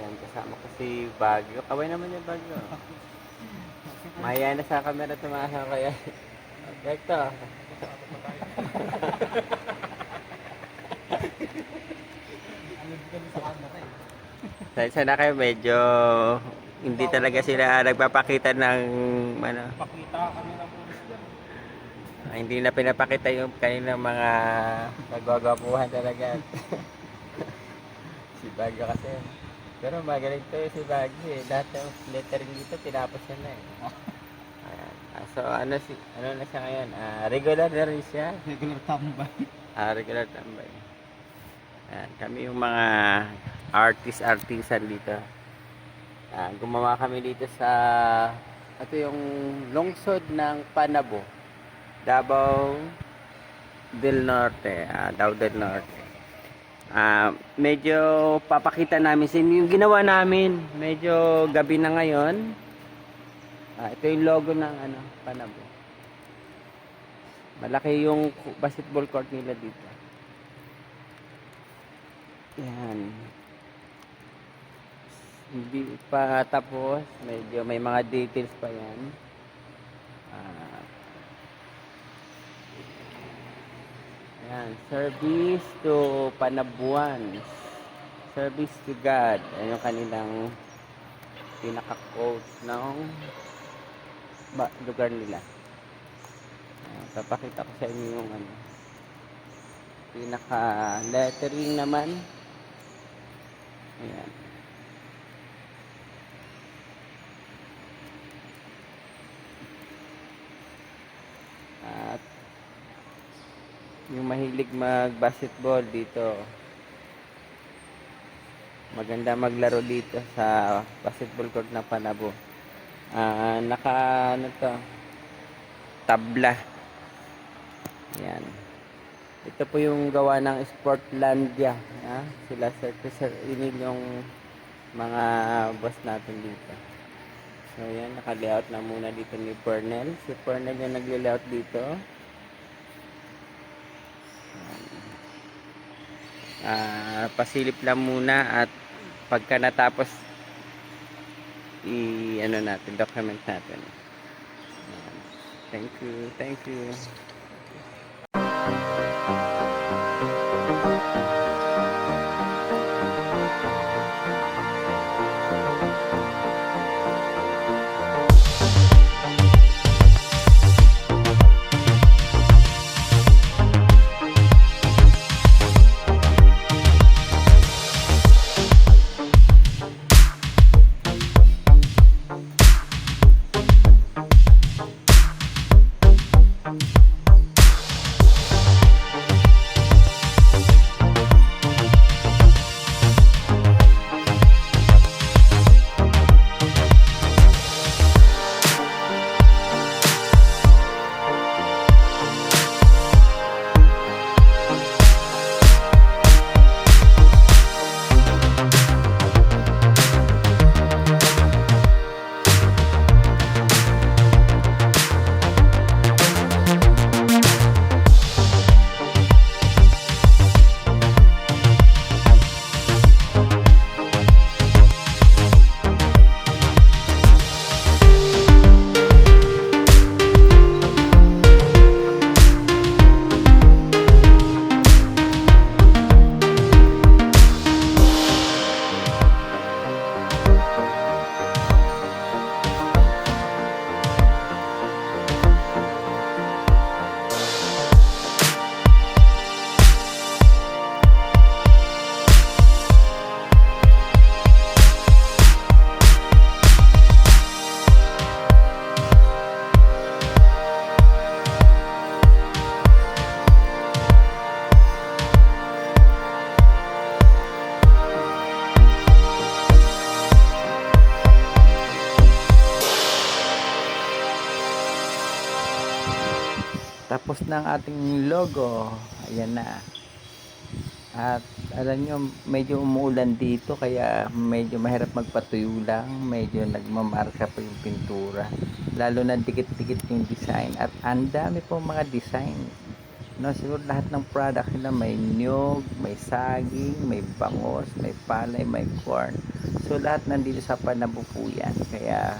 Ayan, kasama ko si Bagyo. Kaway naman yung Bagyo. Maya na sa camera tumasa kaya. Ito. Sa isa na kayo medyo hindi talaga sila nagpapakita ng ano. Pakita kami ng pulis dyan. Hindi na pinapakita yung kanilang mga nagwagwapuhan talaga. Si Bagyo kasi. Pero magaling to si Bagyo eh. Lahat ng lettering dito tinapos niya na eh. Ayan. So ano na siya ngayon? Regular na rin siya. Regular tambay. Regular tambay. Ayan, kami yung mga artisan dito. Gumawa kami dito sa ito yung lungsod ng Panabo, Davao del Norte, Davao del Norte. Medyo papakita namin sa inyo yung ginawa namin. Medyo gabi na ngayon. Ito yung logo ng Panabo. Malaki yung basketball court nila dito. Yan. Hindi pa tapos, medyo may mga details pa yan. Yan, service to Panabuan, service to God. Ayan yung kanilang pinaka-quote ng lugar nila. Papakita ko sa inyo yung pinaka-lettering naman. Ayan. At yung mahilig mag-basketball dito, maganda maglaro dito sa basketball court ng Panabo. Tabla. Ayan. Ito po yung gawa ng Sportlandia. Sila Sir Inil yung mga boss natin dito. So yan, naka-layout na muna dito ni Pernell. Si Pernell yung nag-layout dito. Pasilip lang muna at pagka natapos natin, document natin. Thank you. Tapos na ang ating logo. Ayan na. At alam nyo, medyo umuulan dito kaya medyo mahirap magpatuyo lang. Medyo nagmamarka pa yung pintura. Lalo na dikit-dikit yung design. At ang dami pong mga design. No, siguro lahat ng product nila may niyog, may saging, may bangos, may palay, may corn. So lahat nandito sa Panabo po yan. Kaya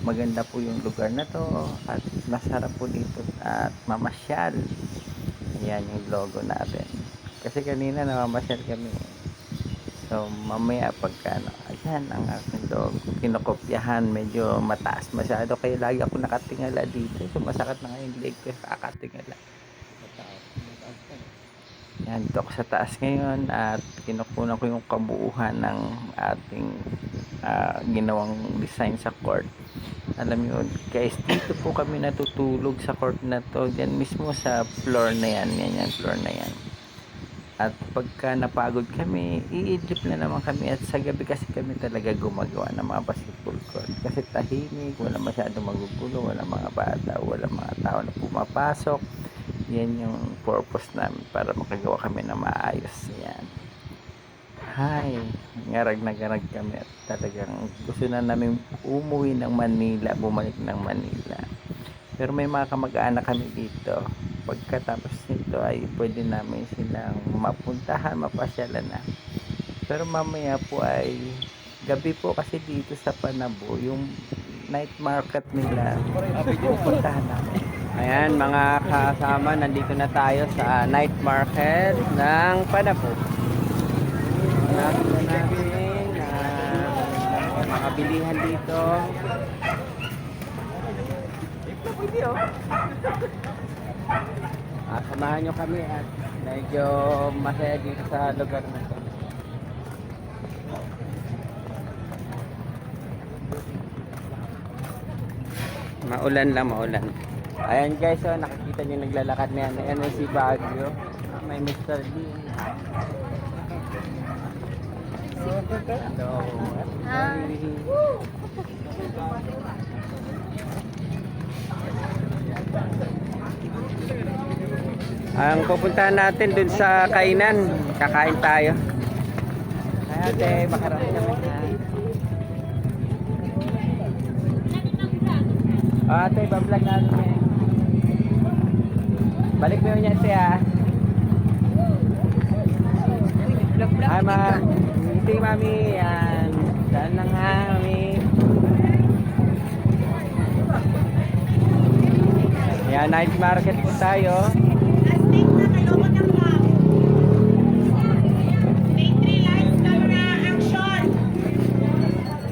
maganda po yung lugar na to at masarap po dito at mamasyal. Ayan yung logo natin. Kasi kanina namamasyal kami. So mamaya pagka ano, ayan ang aking logo. Kinokopyahan, medyo mataas masyado. Kaya lagi ako nakatingala dito. So masakit na nga yung leg ko kakatingala. Yan, dito ako sa taas ngayon at kinukunan ko yung kabuuhan ng ating ginawang design sa court. Alam niyo guys, dito po kami natutulog sa court na to. Diyan mismo sa floor na yan. Yan floor na yan. At pagka napagod kami, iidlip na naman kami. At sa gabi kasi kami talaga gumagawa ng mga basketball court. Kasi tahimik, wala masyadong magugulo, wala mga bata, wala mga tao na pumapasok. Yan yung purpose namin para makagawa kami na maayos. Yan. Hi, ngarag na garag kami at talagang gusto na namin umuwi ng Manila, bumalik ng Manila. Pero may mga kamag-anak kami dito. Pagkatapos nito ay pwede namin silang mapuntahan, mapasyalan na. Pero mamaya po ay gabi po kasi dito sa Panabo, yung night market nila, pupuntahan namin. Ayan mga kasama, nandito na tayo sa night market ng Panabo. Nakita natin mga bilihan dito. Samahan nyo kami at medyo masaya dito sa lugar na to. Maulan lang, maulan. Ayan guys, so nakikita nyo naglalakad na yan. Ayan si Baguio. May Mr. D. Hello. Ang pupuntahan natin dun sa kainan. Kakain tayo. Ay ate, makarami naman na. Ate, bablog natin eh. Balik mo yun yan siya. Ay ma, hindi mami. Yan. Saan lang ha mami. Yan, night market po tayo.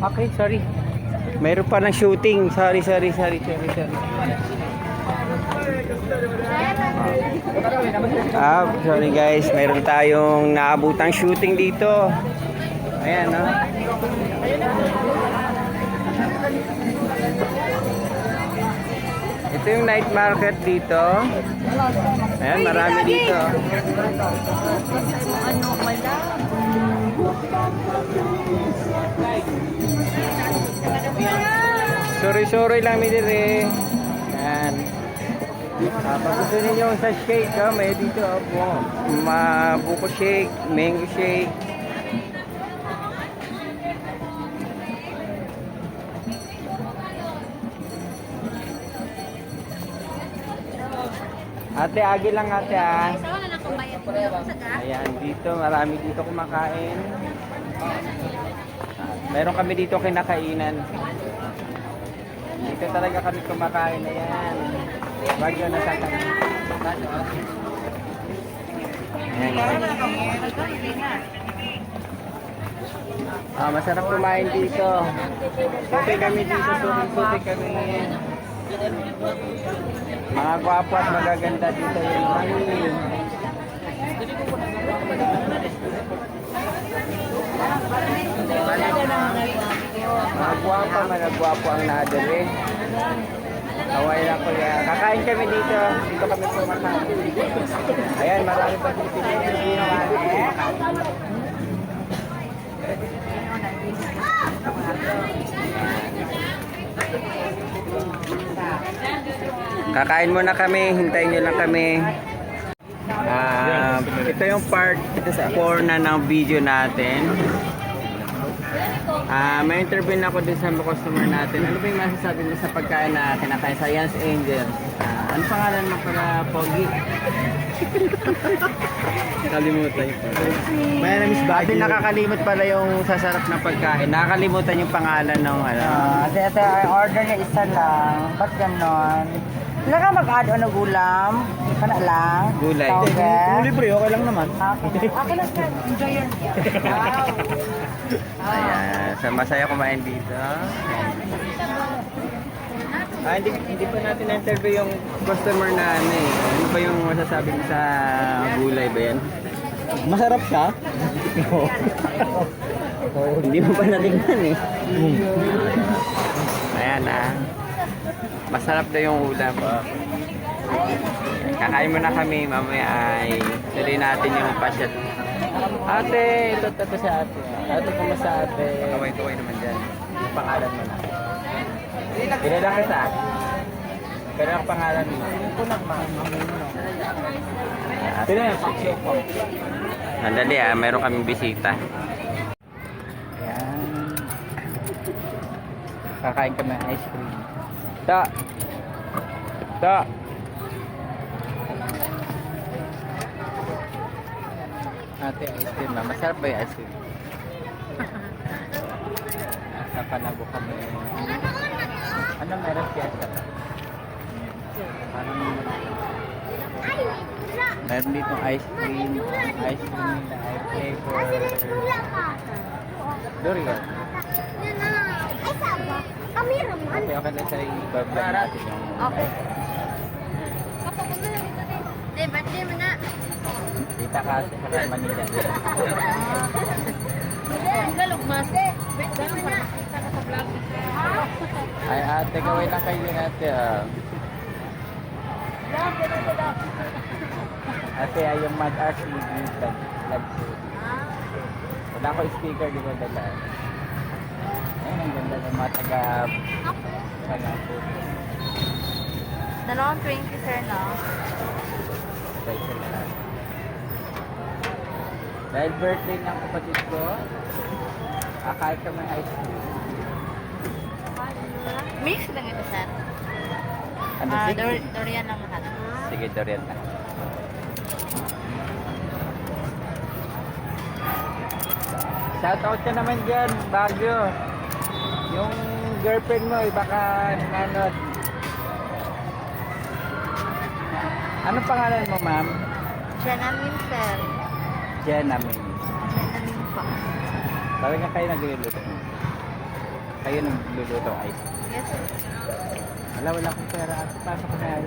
Okay, sorry. Mayroon pa ng shooting. Sorry. Sorry guys. Mayroon tayong naabutang shooting dito. Ayan, no? Ito yung night market dito. Ayan, marami dito. Sorry lang mi dire. Ayan. Pag gusto ninyo sa shake, may dito po. Buko shake, mango shake. Ate, agi lang ate ah. Ayan, dito, marami dito kumakain. Meron kami dito kinakainan. Dito talaga kami kumakain. Ayan. Bagyo na sa kami. Ayan. Masarap kumain dito. Suti kami dito, suti kami. Mga gwapo at magaganda dito yung mami. Mga gwapo ang nadali. Kaway lang ko yan. Kakain kami dito. Dito kami kumakain. Ayan, marami pa dito. Kakain muna kami. Hintayin nyo lang kami. Ito yung part 4 na ng video natin. May interview ako din sa customer natin. Ano ba yung masasabi mo sa pagkain na kinakain sa Yans Angel? Ano pangalan mo para Pogi? Kalimutan ko. May Miss Bakit nakakalimot pala yung sasarap ng pagkain? Nakakalimutan yung pangalan ng ano. Kasi ito, ang order niya isa lang. Ba't ganon? Wala ka mag-add o gulam? Ika na lang. Gulay. Tawag. Libre, okay lang naman. Okay lang sir. Enjoy your meal. Wow. Ayan. So, masaya kumain dito. Hindi pa natin na-interview yung customer na ano eh. Ano ba yung masasabi mo sa gulay ba yan? Masarap siya. Hindi mo pa natingnan eh. Ayan ah. Masarap daw yung ulam. Kakain muna kami. Mamaya ay tuloy natin yung pasyat. Ate, ito si ate. Ate, kumusta ate? Kaway-kaway naman dyan. Yung pangalan mo na. Pinala kita. Pero ang pangalan mo. Pinala mo. Sandali ah, meron kaming bisita. Ayan. Kakain kami ng ice cream. Ta! Ta! Ate, ice cream na. Masarap ba yung ice cream? Nasa Panago kami. Ano meron fiesta? Parang meron ditong ice cream. Ice cream na ay flavor. Durian. Okay, okay na sa i-vlog natin yung... Okay. Birthday mo na. Kita kasi sa Manila. Galog mas eh. Birthday mo na. Kita ka sa vlog. Ay ate, gawin na kayo ate. Ate, ay yung mag-art live. Wala ko speaker, di ba dala? Ayun, ang ganda ng mga taga-Panago. 220 sir no? Special na. Dahil birthday ng kapatid ko, kahit kami ice cream. Mix lang ito sir. Ano, Durian lang lahat. sige, Dorian na. Shoutout ka naman dyan, Baguio. Yung girlfriend mo, baka nanod. Anong pangalan mo, ma'am? Janamin sir. Jenamin. Janamin po. Talaga kayo nagluluto. Kayo nagluluto ice. Yes sir. Wala akong pera. Pasok ko na yan.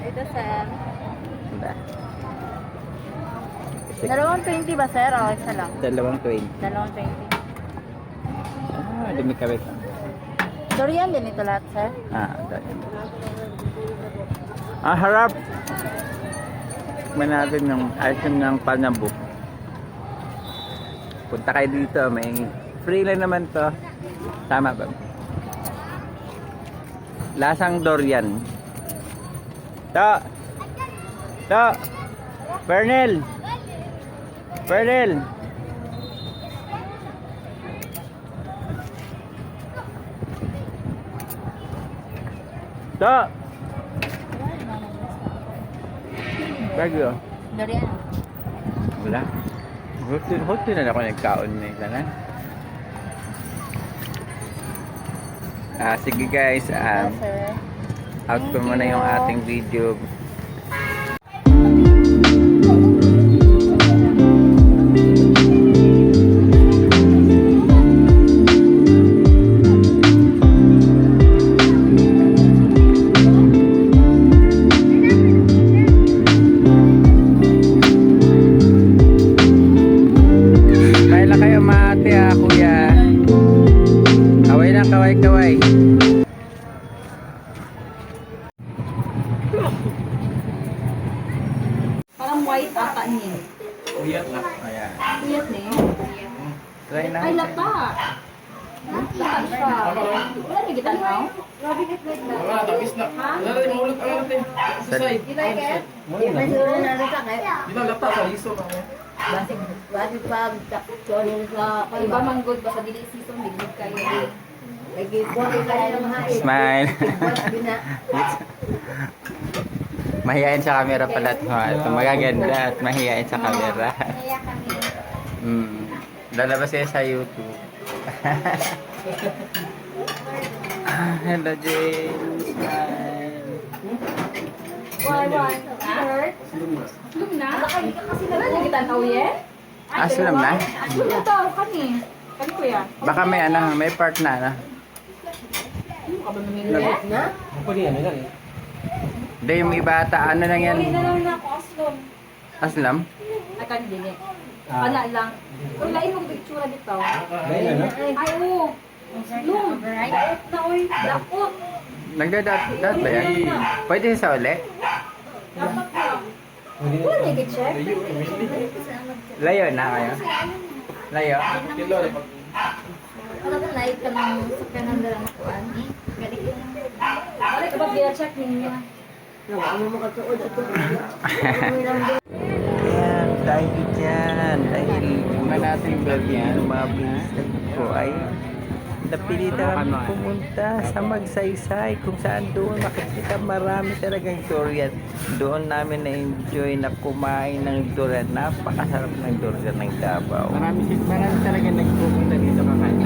Ito sir. Hindi. 220 ba sir? O isa lang. 220. 220. Dumi kawit. Durian din ito lahat sir. Dorian. Harap. Tikman natin yung ice cream ng Panago. Punta kayo dito. May free lang naman to. Tama ba? Lasang durian. Ta! Ta! Bernel! Bernel! Ta! Bago. Durian. Wala. Hotel na ako nagkaon na ito na. Sige guys, Yes sir. out ko muna yung ating video. Kaya lang kayo mati kuya. Kaway lang, kaway. Parang white ata niya. Uyat na. Ayan. Uyat na yun. Try na. Ay, lata. Lata siya. Wala na kita now? Wala, tapis na. Wala rin maulot ang natin. Sa side. May siguro na lata kayo. Yun ang lata sa liso. Basig pa, sa iba man good, basta dili season, biglig kayo. Smile. Mahihain sa camera pala ito. Magaganda at mahihain sa camera. Naiyak kami. Lalabas siya sa YouTube. Hello, James. Smile. Why? Hurt? Slum na? Kasi wala na kita tao yan? Aslam na? Slum na tao kani. Kani ko yan. Baka may may part na ano. Hindi, yung iba ata, ano lang yan? Uli na lang na ako aslom. Aslam? Ay, kani din eh. Kana lang. Kung lain mo itsura dito. Ay, oo. Slum. Daot na, oy. Daot. Nagdadat ba yan? Pwede sa uli? Dapat lang. Wala na i-check. Layo na kayo? Layo? Ano ba naik ka ng sakyan ng dala na kuan? Galing ko lang. Balik ka ba gina-check ninyo? Ayan, dahil dyan, dahil yung nating vlog yan, mga business ko ay napilitan kami pumunta sa Magsaysay kung saan doon makikita marami talagang durian. Doon namin na-enjoy na kumain ng durian. Napakasarap ng durian ng Davao. Marami talaga nagpupunta dito kakain.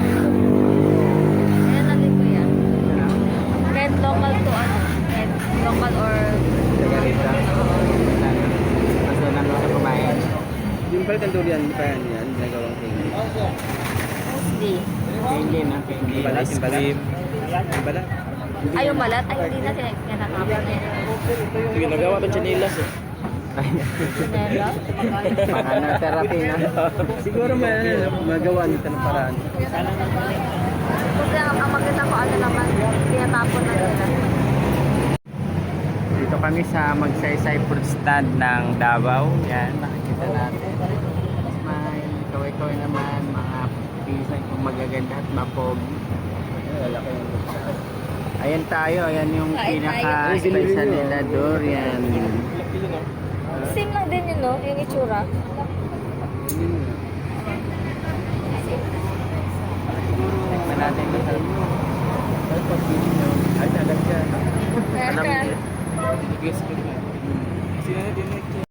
Ayan na din ko yan. Red local to ano? Red local or... Tagarita. Kasi namin sa kumain. Yung pala ng durian, di pa yan, nagawang hindi. Hindi. Hindi na, hindi. Ice cream. Ay, yung balat? Ay, hindi na. Tinatapon na yan. Sige, nagawa ba chanilas eh? Sinelo? Mga na therapy na. Siguro magawa nito ng paraan. Kasi ang makita ko ano naman, tinatapon na nila. Dito kami sa Magsaysay fruit stand ng Davao. Yan, nakikita natin. Smile, kaway-kaway naman, mga pisan kung magaganda at mapogi. Ayan tayo, ayan yung Kain pinaka-special nila, durian. Same lang din yun, no? Yung itsura. Tingnan natin ito. Ay, agad siya. Alam niya. Sige, sige. Sige,